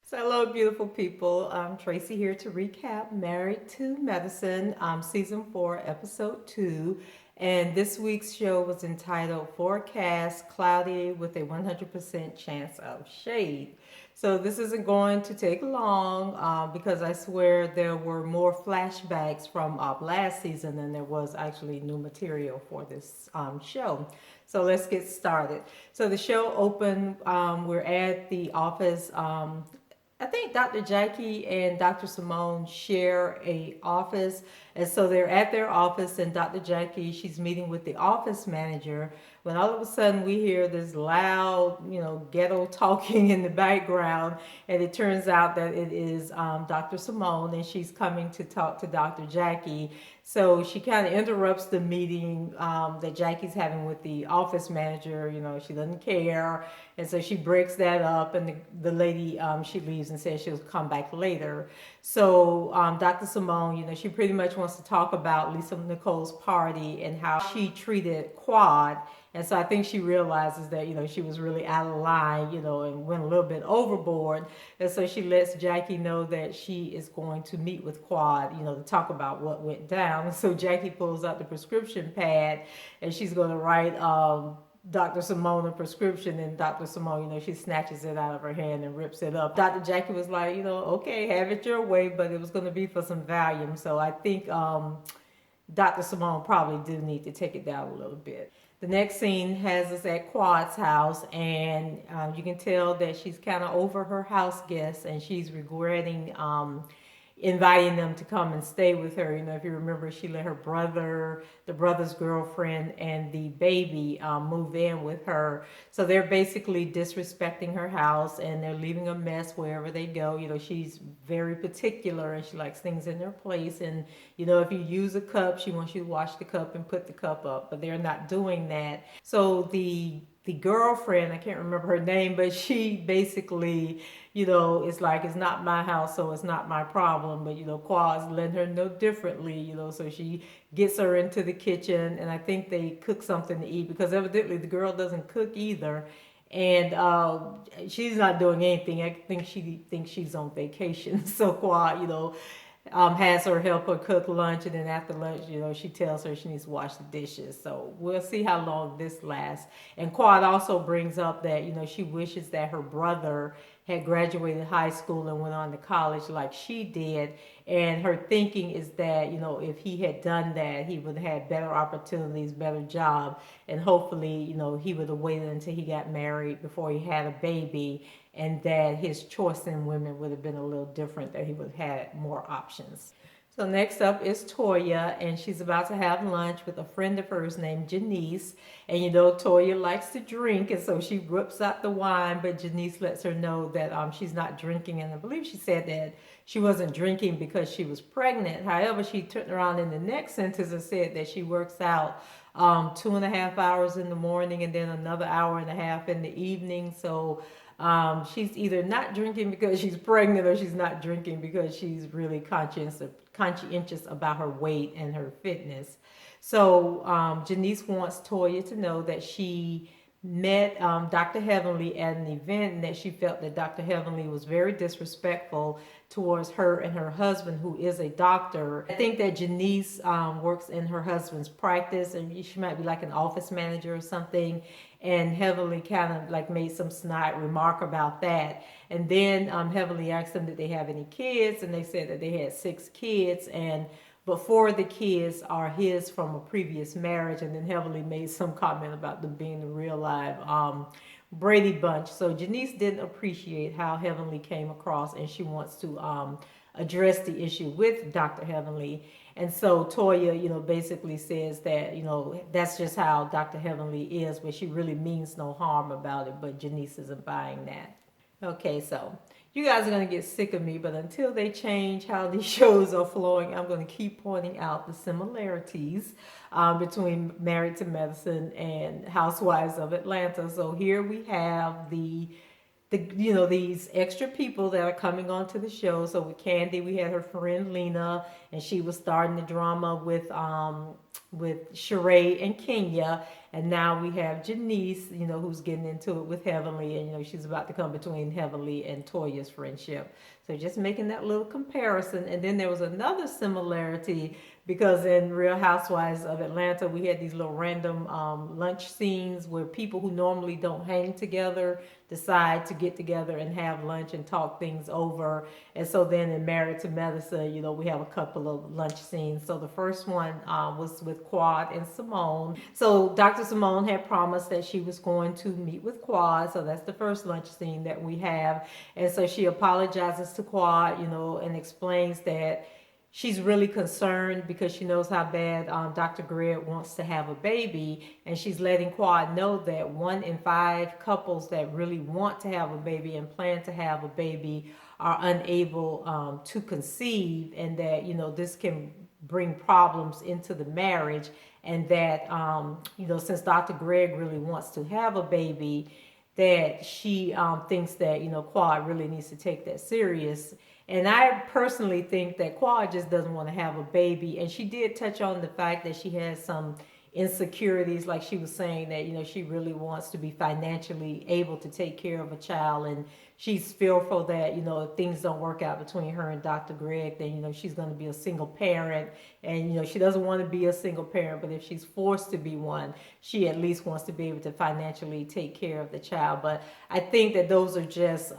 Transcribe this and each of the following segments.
So, hello, beautiful people. I'm Tracy here to recap Married to Medicine, season 4, episode 2. And this week's show was entitled Forecast Cloudy with a 100% Chance of Shade. So, this isn't going to take long because I swear there were more flashbacks from last season than there was actually new material for this show. So, let's get started. So, the show opened, we're at the office. I think Dr. Jackie and Dr. Simone share a office, and so they're at their office. And Dr. Jackie, she's meeting with the office manager. When all of a sudden we hear this loud, ghetto talking in the background, and it turns out that it is Dr. Simone, and she's coming to talk to Dr. Jackie. So she kind of interrupts the meeting that Jackie's having with the office manager. She doesn't care. And so she breaks that up, and the lady, she leaves and says she'll come back later. So Dr. Simone, she pretty much wants to talk about Lisa Nicole's party and how she treated Quad. And so I think she realizes that, she was really out of line, and went a little bit overboard. And so she lets Jackie know that she is going to meet with Quad, to talk about what went down. And so Jackie pulls out the prescription pad, and she's going to write Dr. Simone a prescription, and Dr. Simone, she snatches it out of her hand and rips it up. Dr. Jackie was like, okay, have it your way, but it was going to be for some Valium. So I think Dr. Simone probably do need to take it down a little bit. The next scene has us at Quad's house, and you can tell that she's kind of over her house guests, and she's regretting inviting them to come and stay with her. If you remember, she let her brother, the brother's girlfriend, and the baby move in with her. So they're basically disrespecting her house, and they're leaving a mess wherever they go. She's very particular, and she likes things in their place. And if you use a cup, she wants you to wash the cup and put the cup up, but they're not doing that. So the girlfriend, I can't remember her name, but she basically, it's like, it's not my house, so it's not my problem. But, Quad's letting her know differently, so she gets her into the kitchen, and I think they cook something to eat because evidently the girl doesn't cook either. And she's not doing anything. I think she thinks she's on vacation. So Quad, has her help her cook lunch, and then after lunch, she tells her she needs to wash the dishes. So we'll see how long this lasts. And Quad also brings up that she wishes that her brother had graduated high school and went on to college like she did. And her thinking is that if he had done that, he would have had better opportunities, better job, and hopefully he would have waited until he got married before he had a baby, and that his choice in women would have been a little different, that he would have had more options. So next up is Toya, and she's about to have lunch with a friend of hers named Janice. And Toya likes to drink, and so she whips out the wine, but Janice lets her know that she's not drinking. And I believe she said that she wasn't drinking because she was pregnant. However, she turned around in the next sentence and said that she works out 2.5 hours in the morning and then another hour and a half in the evening. So she's either not drinking because she's pregnant, or she's not drinking because she's really conscientious about her weight and her fitness. So Janice wants Toya to know that she met Dr. Heavenly at an event, and that she felt that Dr. Heavenly was very disrespectful towards her and her husband, who is a doctor. I think that Janice works in her husband's practice, and she might be like an office manager or something. And Heavenly kind of like made some snide remark about that. And then Heavenly asked them, did they have any kids? And they said that they had 6 kids, and but 4 of the kids are his from a previous marriage. And then Heavenly made some comment about them being the real live Brady Bunch. So Janice didn't appreciate how Heavenly came across, and she wants to address the issue with Dr. Heavenly. And so Toya, basically says that, that's just how Dr. Heavenly is, but she really means no harm about it, but Janice isn't buying that. Okay, so you guys are going to get sick of me, but until they change how these shows are flowing, I'm going to keep pointing out the similarities between Married to Medicine and Housewives of Atlanta. So here we have these extra people that are coming onto the show. So with Candy, we had her friend Lena, and she was starting the drama with Sheree and Kenya. And now we have Janice, who's getting into it with Heavenly, and she's about to come between Heavenly and Toya's friendship. So just making that little comparison. And then there was another similarity because in Real Housewives of Atlanta, we had these little random lunch scenes where people who normally don't hang together decide to get together and have lunch and talk things over. And so then in Married to Medicine, we have a couple of lunch scenes. So the first one was with Quad and Simone. So Dr. Simone had promised that she was going to meet with Quad. So that's the first lunch scene that we have. And so she apologizes to Quad, and explains that she's really concerned because she knows how bad Dr. Gregg wants to have a baby. And she's letting Quad know that 1 in 5 couples that really want to have a baby and plan to have a baby are unable to conceive, and that, this can bring problems into the marriage. And that, since Dr. Gregg really wants to have a baby, that she thinks that, Quad really needs to take that serious. And I personally think that Quad just doesn't want to have a baby. And she did touch on the fact that she has some insecurities, like she was saying that, she really wants to be financially able to take care of a child. And she's fearful that, if things don't work out between her and Dr. Gregg, then, she's going to be a single parent. And, she doesn't want to be a single parent, but if she's forced to be one, she at least wants to be able to financially take care of the child. But I think that those are just,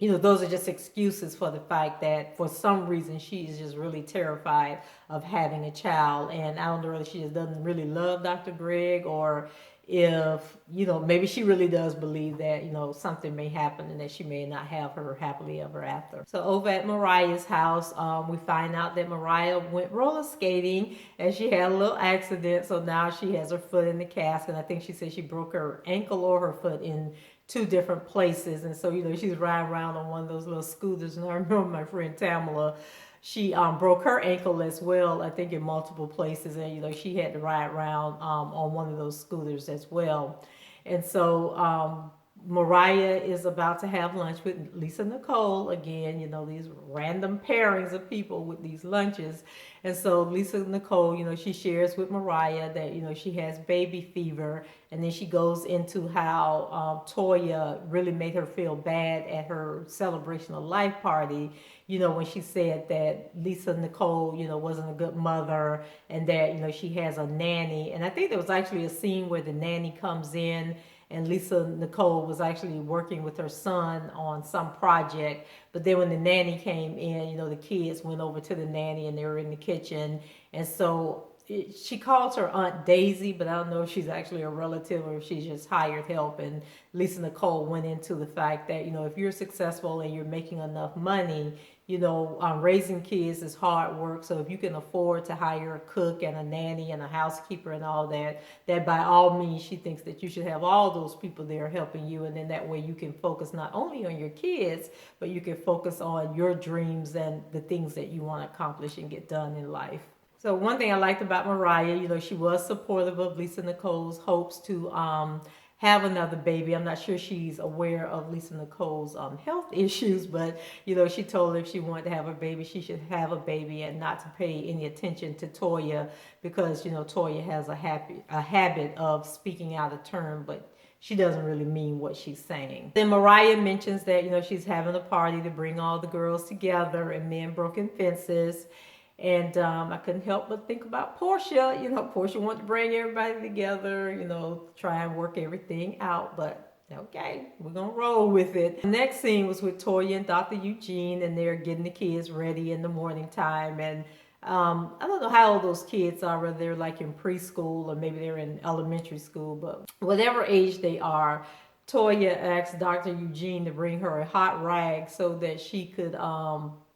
those are just excuses for the fact that for some reason she is just really terrified of having a child. And I don't know if she just doesn't really love Dr. Gregg, or if, maybe she really does believe that, something may happen and that she may not have her happily ever after. So over at Mariah's house, we find out that Mariah went roller skating and she had a little accident. So now she has her foot in the cast. And I think she said she broke her ankle or her foot in 2 different places. And so, she's riding around on one of those little scooters. And I remember my friend Tamala, she broke her ankle as well, I think in multiple places. And, she had to ride around on one of those scooters as well. And so Mariah is about to have lunch with Lisa Nicole again, these random pairings of people with these lunches. And so Lisa Nicole, she shares with Mariah that, she has baby fever. And then she goes into how Toya really made her feel bad at her celebration of life party, when she said that Lisa Nicole, wasn't a good mother, and that, she has a nanny. And I think there was actually a scene where the nanny comes in and Lisa Nicole was actually working with her son on some project. But then when the nanny came in, the kids went over to the nanny and they were in the kitchen. And so she calls her Aunt Daisy, but I don't know if she's actually a relative or if she's just hired help. And Lisa Nicole went into the fact that, if you're successful and you're making enough money, raising kids is hard work. So if you can afford to hire a cook and a nanny and a housekeeper and all that, that by all means, she thinks that you should have all those people there helping you. And then that way you can focus not only on your kids, but you can focus on your dreams and the things that you want to accomplish and get done in life. So one thing I liked about Mariah, she was supportive of Lisa Nicole's hopes to have another baby. I'm not sure she's aware of Lisa Nicole's health issues, but she told her if she wanted to have a baby, she should have a baby and not to pay any attention to Toya, because Toya has a habit of speaking out of turn, but she doesn't really mean what she's saying. Then Mariah mentions that she's having a party to bring all the girls together and mend broken fences. And I couldn't help but think about Portia. Portia wanted to bring everybody together, try and work everything out. But okay, we're going to roll with it. The next scene was with Toya and Dr. Eugene, and they're getting the kids ready in the morning time. And I don't know how old those kids are, whether they're like in preschool or maybe they're in elementary school. But whatever age they are, Toya asked Dr. Eugene to bring her a hot rag so that she could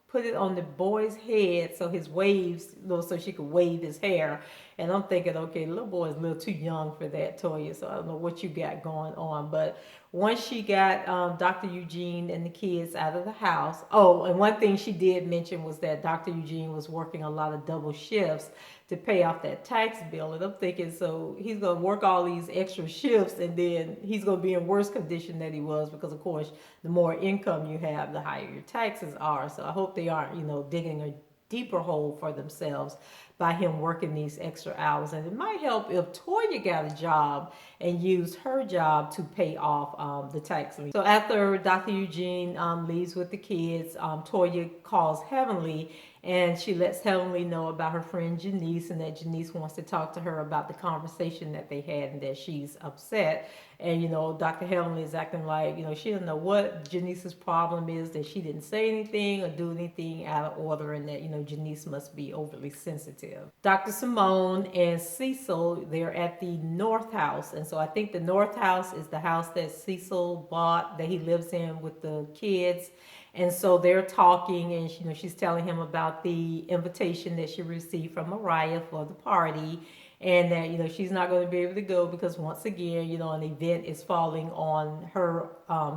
put it on the boy's head, so his waves, so she could wave his hair. And I'm thinking, okay, the little boy is a little too young for that, Toya, so I don't know what you got going on. But once she got Dr. Eugene and the kids out of the house, and one thing she did mention was that Dr. Eugene was working a lot of double shifts to pay off that tax bill. And I'm thinking, so he's going to work all these extra shifts and then he's going to be in worse condition than he was, because of course, the more income you have, the higher your taxes are. So I hope they aren't, digging a deeper hole for themselves. by him working these extra hours. And it might help if Toya got a job and used her job to pay off the tax lien. So after Dr. Eugene leaves with the kids, Toya calls Heavenly and she lets Heavenly know about her friend Janice and that Janice wants to talk to her about the conversation that they had and that she's upset. And, Dr. Heavenly is acting like, she doesn't know what Janice's problem is, that she didn't say anything or do anything out of order, and that, Janice must be overly sensitive. Dr. Simone and Cecil, they're at the North House. And so I think the North House is the house that Cecil bought, that he lives in with the kids. And so they're talking, and she's telling him about the invitation that she received from Mariah for the party, and that she's not going to be able to go because once again, an event is falling on her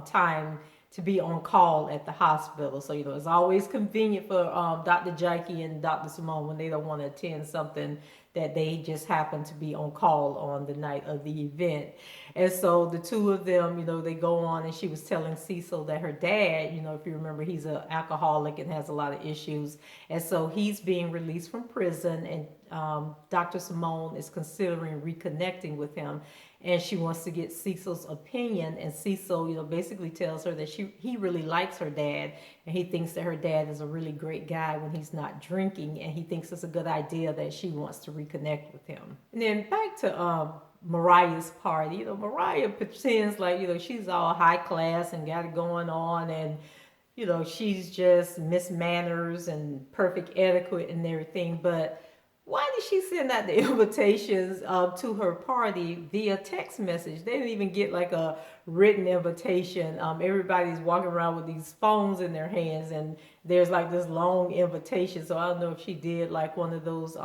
time to be on call at the hospital. So it's always convenient for Dr. Jackie and Dr. Simone when they don't want to attend something that they just happen to be on call on the night of the event. And so the two of them, they go on, and she was telling Cecil that her dad, if you remember, he's an alcoholic and has a lot of issues. And so he's being released from prison, and Dr. Simone is considering reconnecting with him. And she wants to get Cecil's opinion, and Cecil, basically tells her that he really likes her dad, and he thinks that her dad is a really great guy when he's not drinking, and he thinks it's a good idea that she wants to reconnect with him. And then back to Mariah's party. Mariah pretends like, she's all high class and got it going on, and she's just Miss Manners and perfect etiquette and everything, but why did she send out the invitations to her party via text message? They didn't even get like a written invitation. Everybody's walking around with these phones in their hands, and there's like this long invitation. So I don't know if she did like one of those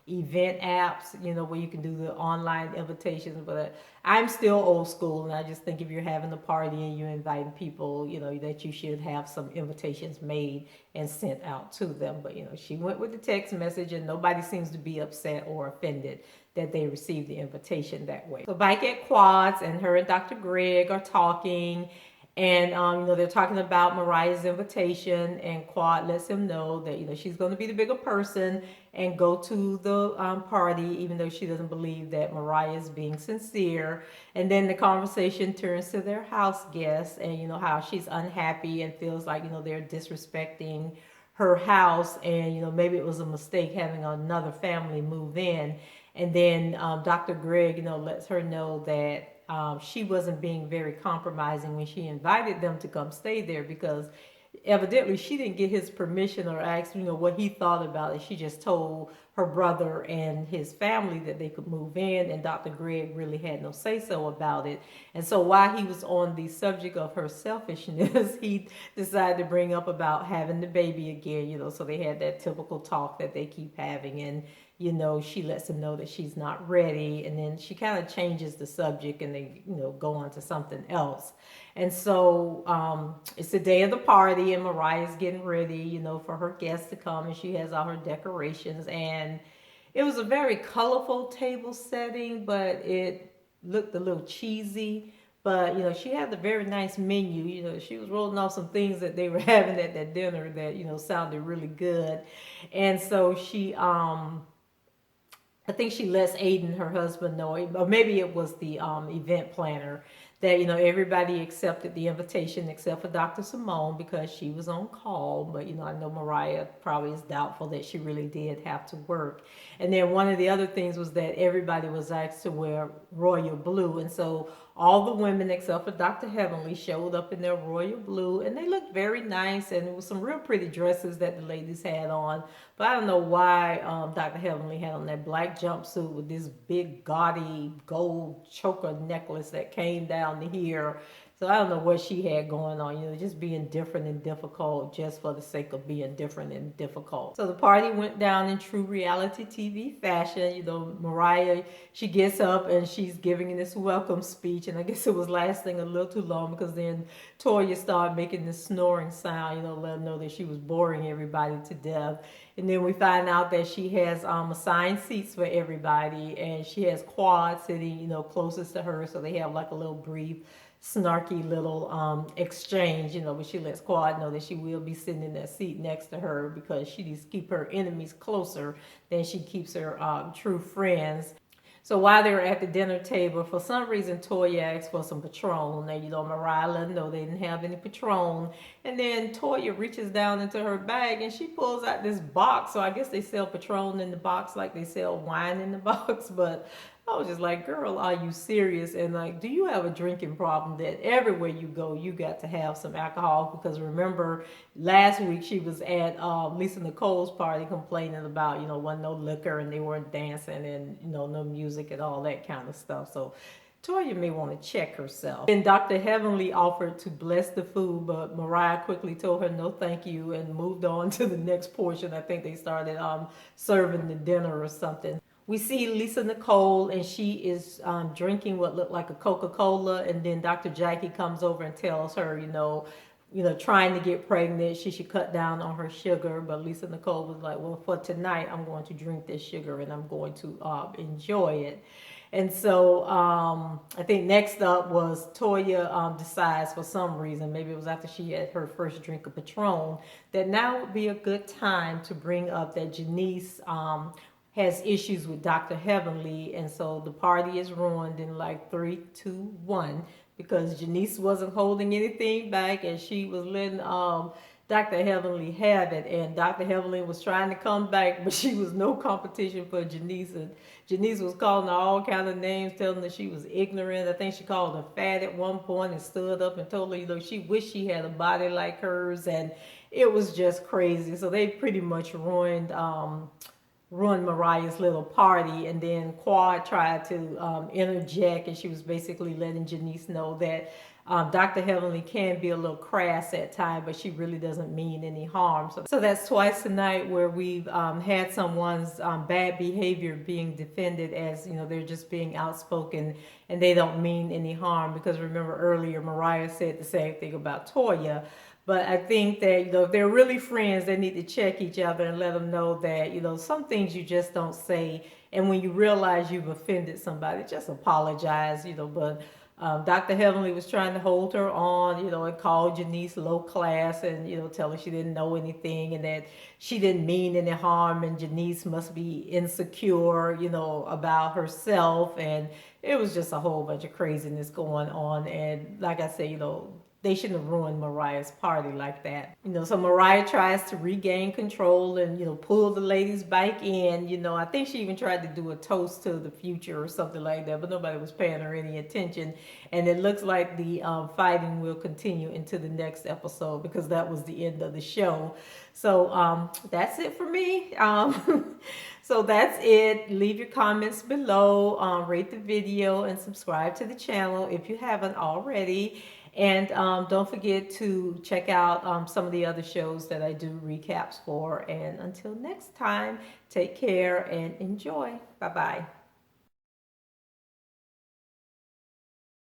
event apps, where you can do the online invitations. But I'm still old school, and I just think if you're having a party and you're inviting people, that you should have some invitations made and sent out to them. But she went with the text message, and nobody seems to be upset or offended that they received the invitation that way. So back at Quads, and her and Dr. Greg are talking, and they're talking about Mariah's invitation, and Quad lets him know that she's going to be the bigger person and go to the party, even though she doesn't believe that Mariah is being sincere. And then the conversation turns to their house guests, and how she's unhappy and feels like they're disrespecting her house, and maybe it was a mistake having another family move in. And then Dr. Greg, lets her know that she wasn't being very compromising when she invited them to come stay there, because evidently she didn't get his permission or asked, what he thought about it. She just told her brother and his family that they could move in, and Dr. Greg really had no say-so about it. And so while he was on the subject of her selfishness, he decided to bring up about having the baby again, so they had that typical talk that they keep having. And she lets him know that she's not ready, and then she kind of changes the subject, and they, go on to something else. And so it's the day of the party, and Mariah's getting ready, for her guests to come, and she has all her decorations, and it was a very colorful table setting, but it looked a little cheesy. But, she had a very nice menu. She was rolling off some things that they were having at that dinner that, sounded really good. And so she, I think she lets Aiden, her husband, know, or maybe it was the event planner, that everybody accepted the invitation except for Dr. Simone because she was on call. But I know Mariah probably is doubtful that she really did have to work. And then one of the other things was that everybody was asked to wear royal blue, and so all the women except for Dr. Heavenly showed up in their royal blue, and they looked very nice, and it was some real pretty dresses that the ladies had on. But I don't know why Dr. Heavenly had on that black jumpsuit with this big gaudy gold choker necklace that came down to here. So I don't know what she had going on, just being different and difficult just for the sake of being different and difficult. So the party went down in true reality TV fashion. Mariah, she gets up and she's giving this welcome speech, and I guess it was lasting a little too long because then Toya started making this snoring sound, let her know that she was boring everybody to death. And then we find out that she has assigned seats for everybody, and she has Quad sitting, closest to her, so they have like a little brief snarky little exchange, but she lets Quad know that she will be sitting in that seat next to her because she needs to keep her enemies closer than she keeps her true friends. So while they were at the dinner table, for some reason, Toya asked for some Patron. Now, Mariah let them know they didn't have any Patron. And then Toya reaches down into her bag and she pulls out this box. So I guess they sell Patron in the box like they sell wine in the box. But I was just like, girl, are you serious? And like, do you have a drinking problem that everywhere you go, you got to have some alcohol? Because remember, last week she was at Lisa Nicole's party complaining about, wasn't no liquor and they weren't dancing and, no music and all that kind of stuff. So Toya may want to check herself. And Dr. Heavenly offered to bless the food, but Mariah quickly told her no thank you and moved on to the next portion. I think they started serving the dinner or something. We see Lisa Nicole and she is drinking what looked like a Coca-Cola, and then Dr. Jackie comes over and tells her, trying to get pregnant, she should cut down on her sugar. But Lisa Nicole was like, well, for tonight, I'm going to drink this sugar and I'm going to enjoy it. And so I think next up was Toya decides for some reason, maybe it was after she had her first drink of Patron, that now would be a good time to bring up that Janice has issues with Dr. Heavenly, and so the party is ruined in like 3, 2, 1 because Janice wasn't holding anything back and she was letting Dr. Heavenly have it, and Dr. Heavenly was trying to come back, but she was no competition for Janice, and Janice was calling her all kind of names, telling her she was ignorant. I think she called her fat at one point and stood up and told her, she wished she had a body like hers, and it was just crazy. So they pretty much ruined Mariah's little party, and then Quad tried to interject, and she was basically letting Janice know that Dr. Heavenly can be a little crass at times, but she really doesn't mean any harm. So that's twice tonight where we've had someone's bad behavior being defended as, they're just being outspoken and they don't mean any harm. Because remember earlier, Mariah said the same thing about Toya. But I think that, if they're really friends, they need to check each other and let them know that, some things you just don't say. And when you realize you've offended somebody, just apologize, but Dr. Heavenly was trying to hold her on, and called Janice low class and, tell her she didn't know anything and that she didn't mean any harm and Janice must be insecure, about herself. And it was just a whole bunch of craziness going on. And like I said, they shouldn't have ruined Mariah's party like that. So Mariah tries to regain control and, pull the ladies back in. I think she even tried to do a toast to the future or something like that, but nobody was paying her any attention. And it looks like the fighting will continue into the next episode because that was the end of the show. So that's it for me. So that's it. Leave your comments below, rate the video, and subscribe to the channel if you haven't already. And don't forget to check out some of the other shows that I do recaps for. And until next time, take care and enjoy. Bye-bye.